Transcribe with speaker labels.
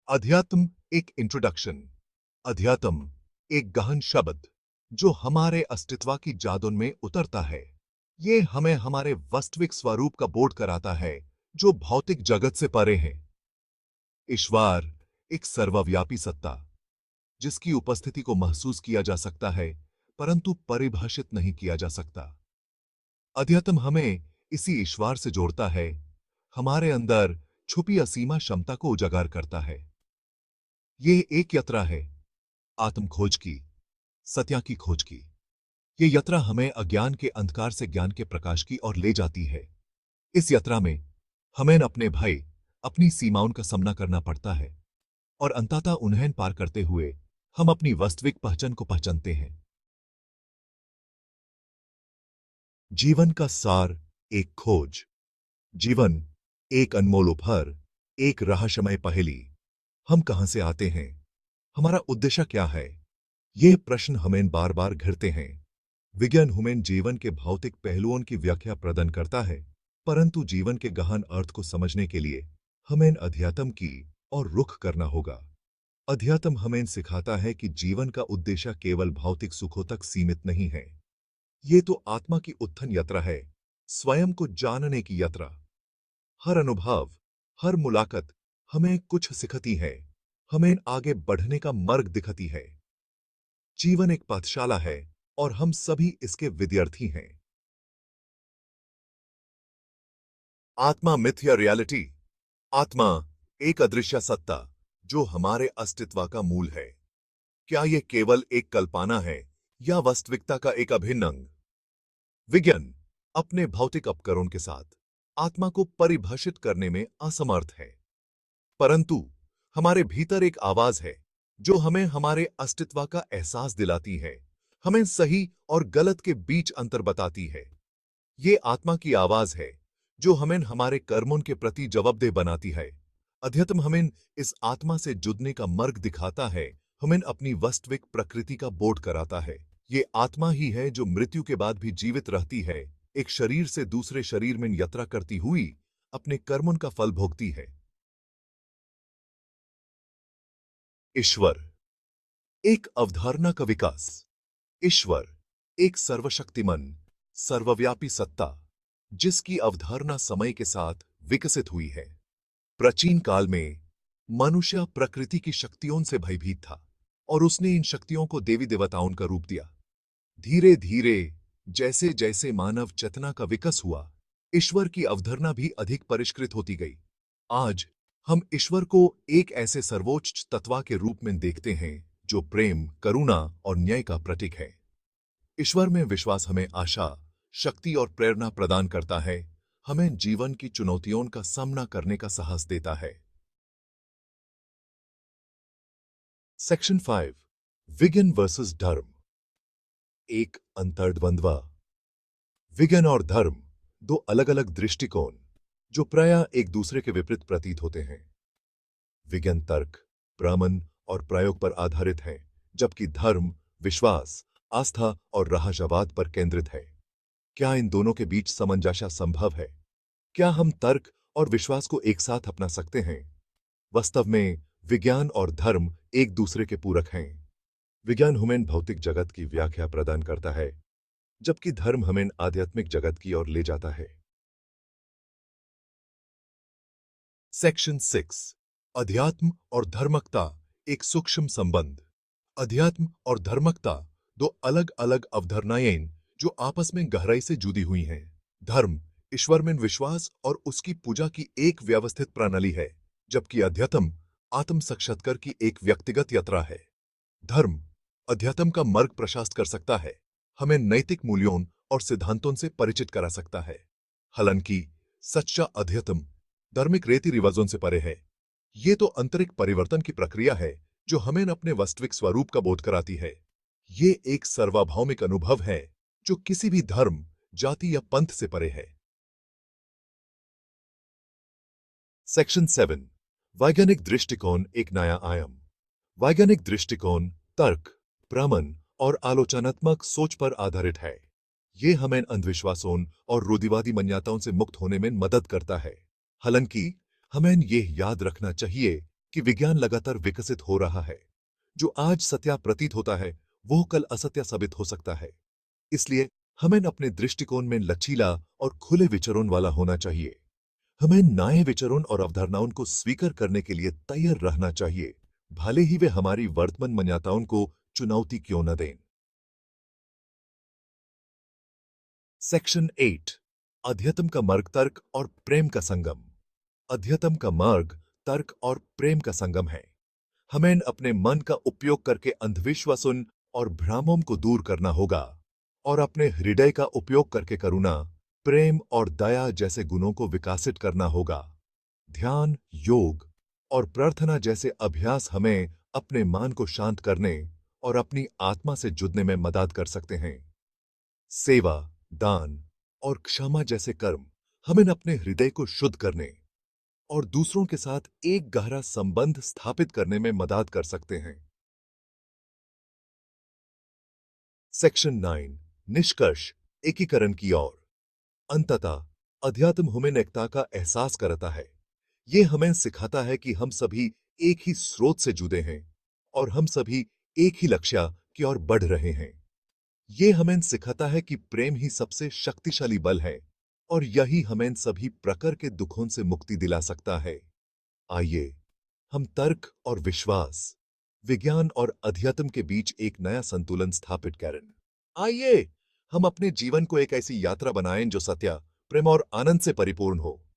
Speaker 1: अध्यात्म एक इंट्रोडक्शन। अध्यात्म एक गहन शब्द जो हमारे अस्तित्व की जादुन में उतरता है। ये हमें हमारे वास्तविक स्वरूप का बोध कराता है जो भौतिक जगत से परे है। ईश्वर एक सर्वव्यापी सत्ता जिसकी उपस्थिति को महसूस किया जा सकता है परंतु परिभाषित नहीं किया जा सकता। अध्यात्म हमें इसी ईश्वर से जोड़ता है, हमारे अंदर छुपी असीमा क्षमता को उजागर करता है। ये एक यात्रा है आत्म खोज की, सत्या की खोज की। ये यात्रा हमें अज्ञान के अंधकार से ज्ञान के प्रकाश की ओर ले जाती है। इस यात्रा में हमें अपने भय, अपनी सीमाओं का सामना करना पड़ता है और अंततः उन्हें पार करते हुए हम अपनी वास्तविक पहचान को पहचानते हैं। जीवन का सार एक खोज। जीवन एक अनमोल उपहार, एक रहस्यमय पहेली। हम कहां से आते हैं, हमारा उद्देश्य क्या है, ये प्रश्न हमें बार बार घिरते हैं। विज्ञान हमें जीवन के भौतिक पहलुओं की व्याख्या प्रदान करता है, परंतु जीवन के गहन अर्थ को समझने के लिए हमें अध्यात्म की और रुख करना होगा। अध्यात्म हमें सिखाता है कि जीवन का उद्देश्य केवल भौतिक सुखों तक सीमित नहीं है। ये तो आत्मा की उत्थान यात्रा है, स्वयं को जानने की यात्रा। हर अनुभव, हर मुलाकात हमें कुछ सिखाती है, हमें आगे बढ़ने का मार्ग दिखाती है। जीवन एक पाठशाला है और हम सभी इसके विद्यार्थी हैं। आत्मा मिथ या रियलिटी। आत्मा एक अदृश्य सत्ता जो हमारे अस्तित्व का मूल है। क्या यह केवल एक कल्पना है या वास्तविकता का एक अभिन्न अंग? विज्ञान अपने भौतिक उपकरण के साथ आत्मा को परिभाषित करने में असमर्थ है, परंतु हमारे भीतर एक आवाज है जो हमें हमारे अस्तित्व का एहसास दिलाती है, हमें सही और गलत के बीच अंतर बताती है। ये आत्मा की आवाज है जो हमें हमारे कर्मों के प्रति जवाबदेह बनाती है। अध्यात्म हमें इस आत्मा से जुड़ने का मार्ग दिखाता है, हमें अपनी वास्तविक प्रकृति का बोध कराता है। ये आत्मा ही है जो मृत्यु के बाद भी जीवित रहती है, एक शरीर से दूसरे शरीर में यात्रा करती हुई अपने कर्मों का फल भोगती है। ईश्वर एक अवधारणा का विकास। ईश्वर एक सर्वशक्तिमान, सर्वव्यापी सत्ता जिसकी अवधारणा समय के साथ विकसित हुई है। प्राचीन काल में मनुष्य प्रकृति की शक्तियों से भयभीत था और उसने इन शक्तियों को देवी देवताओं का रूप दिया। धीरे धीरे जैसे जैसे मानव चेतना का विकास हुआ, ईश्वर की अवधारणा भी अधिक परिष्कृत होती गई। आज हम ईश्वर को एक ऐसे सर्वोच्च तत्व के रूप में देखते हैं जो प्रेम, करुणा और न्याय का प्रतीक है। ईश्वर में विश्वास हमें आशा, शक्ति और प्रेरणा प्रदान करता है, हमें जीवन की चुनौतियों का सामना करने का साहस देता है। सेक्शन 5 विज्ञान वर्सेस धर्म। एक अंतर्द्वंद्व। विज्ञान और धर्म दो अलग अलग दृष्टिकोण जो प्रायः एक दूसरे के विपरीत प्रतीत होते हैं। विज्ञान तर्क, प्रमाण और प्रयोग पर आधारित है, जबकि धर्म विश्वास, आस्था और रहस्यवाद पर केंद्रित है। क्या इन दोनों के बीच सामंजस्य संभव है? क्या हम तर्क और विश्वास को एक साथ अपना सकते हैं? वास्तव में विज्ञान और धर्म एक दूसरे के पूरक हैं। विज्ञान हमें भौतिक जगत की व्याख्या प्रदान करता है, जबकि धर्म हमें आध्यात्मिक जगत की ओर ले जाता है। सेक्शन 6 अध्यात्म और धर्मकता एक सूक्ष्म संबंध। अध्यात्म और धर्मकता दो अलग अलग अवधारणाएं जो आपस में गहराई से जुड़ी हुई हैं। धर्म ईश्वर में विश्वास और उसकी पूजा की एक व्यवस्थित प्रणाली है, जबकि अध्यात्म आत्म साक्षात्कार की एक व्यक्तिगत यात्रा है। धर्म अध्यात्म का मार्ग प्रशस्त कर सकता है, हमें नैतिक मूल्यों और सिद्धांतों से परिचित करा सकता है। हालांकि सच्चा अध्यात्म धार्मिक रीति रिवाजों से परे है। ये तो आंतरिक परिवर्तन की प्रक्रिया है जो हमें अपने वास्तविक स्वरूप का बोध कराती है। ये एक सार्वभौमिक अनुभव है जो किसी भी धर्म, जाति या पंथ से परे है। सेक्शन 7 वैज्ञानिक दृष्टिकोण एक नया आयाम। वैज्ञानिक दृष्टिकोण तर्क, प्रमाण और आलोचनात्मक सोच पर आधारित है। ये हमें अंधविश्वासों और रूढ़िवादी मान्यताओं से मुक्त होने में मदद करता है। हालांकि हमें यह याद रखना चाहिए कि विज्ञान लगातार विकसित हो रहा है। जो आज सत्य प्रतीत होता है, वो कल असत्य साबित हो सकता है। इसलिए हमें अपने दृष्टिकोण में लचीला और खुले विचरण वाला होना चाहिए। हमें नए विचरण और अवधारणाओं को स्वीकार करने के लिए तैयार रहना चाहिए, भले ही वे हमारी वर्तमान मान्यताओं को चुनौती क्यों न दें। सेक्शन 8, अध्यात्म का मार्ग, तर्क और प्रेम का संगम। अध्यात्म का मार्ग तर्क और प्रेम का संगम है। हमें अपने मन का उपयोग करके अंधविश्वासों और भ्रमों को दूर करना होगा और अपने हृदय का उपयोग करके करुणा, प्रेम और दया जैसे गुणों को विकसित करना होगा। ध्यान, योग और प्रार्थना जैसे अभ्यास हमें अपने मन को शांत करने और अपनी आत्मा से जुड़ने में मदद कर सकते हैं। सेवा, दान और क्षमा जैसे कर्म हमें अपने हृदय को शुद्ध करने और दूसरों के साथ एक गहरा संबंध स्थापित करने में मदद कर सकते हैं। सेक्शन 9, निष्कर्ष, एकीकरण की ओर। अंततः अध्यात्म हमें एकता का एहसास कराता है। ये हमें सिखाता है कि हम सभी एक ही स्रोत से जुड़े हैं और हम सभी एक ही लक्ष्य की ओर बढ़ रहे हैं। ये हमें सिखाता है कि प्रेम ही सबसे शक्तिशाली बल है और यही हमें सभी प्रकार के दुखों से मुक्ति दिला सकता है। आइए हम तर्क और विश्वास, विज्ञान और अध्यात्म के बीच एक नया संतुलन स्थापित करें। आइए हम अपने जीवन को एक ऐसी यात्रा बनाएं जो सत्य, प्रेम और आनंद से परिपूर्ण हो।